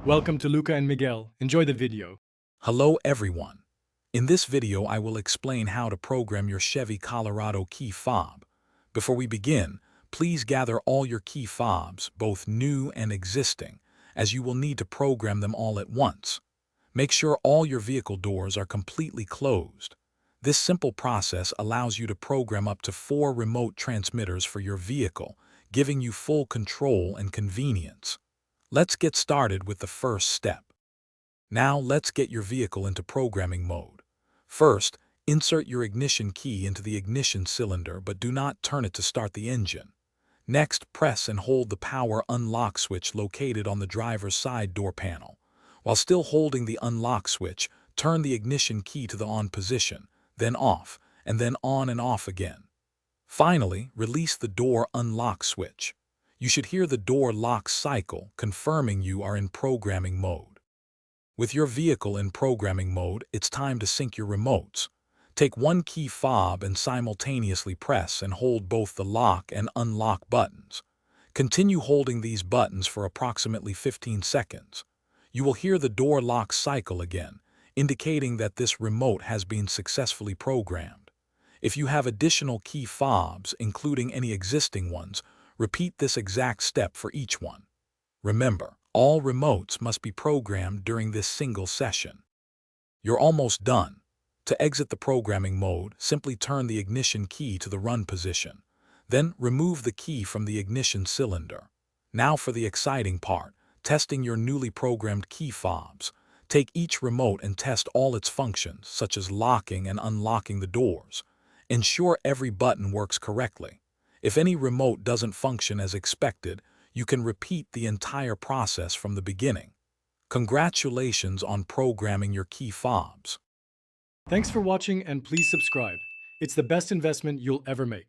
Welcome to Luca and Miguel. Enjoy the video. Hello everyone. In this video I will explain how to program your Chevy Colorado key fob. Before we begin, please gather all your key fobs, both new and existing, as you will need to program them all at once. Make sure all your vehicle doors are completely closed. This simple process allows you to program up to 4 remote transmitters for your vehicle, giving you full control and convenience. Let's get started with the first step. Now let's get your vehicle into programming mode. First, insert your ignition key into the ignition cylinder, but do not turn it to start the engine. Next, press and hold the power unlock switch located on the driver's side door panel. While still holding the unlock switch, turn the ignition key to the on position, then off, and then on and off again. Finally, release the door unlock switch. You should hear the door lock cycle, confirming you are in programming mode. With your vehicle in programming mode, it's time to sync your remotes. Take one key fob and simultaneously press and hold both the lock and unlock buttons. Continue holding these buttons for approximately 15 seconds. You will hear the door lock cycle again, indicating that this remote has been successfully programmed. If you have additional key fobs, including any existing ones, repeat this exact step for each one. Remember, all remotes must be programmed during this single session. You're almost done. To exit the programming mode, simply turn the ignition key to the run position. Then remove the key from the ignition cylinder. Now for the exciting part, testing your newly programmed key fobs. Take each remote and test all its functions, such as locking and unlocking the doors. Ensure every button works correctly. If any remote doesn't function as expected, you can repeat the entire process from the beginning. Congratulations on programming your key fobs. Thanks for watching and please subscribe. It's the best investment you'll ever make.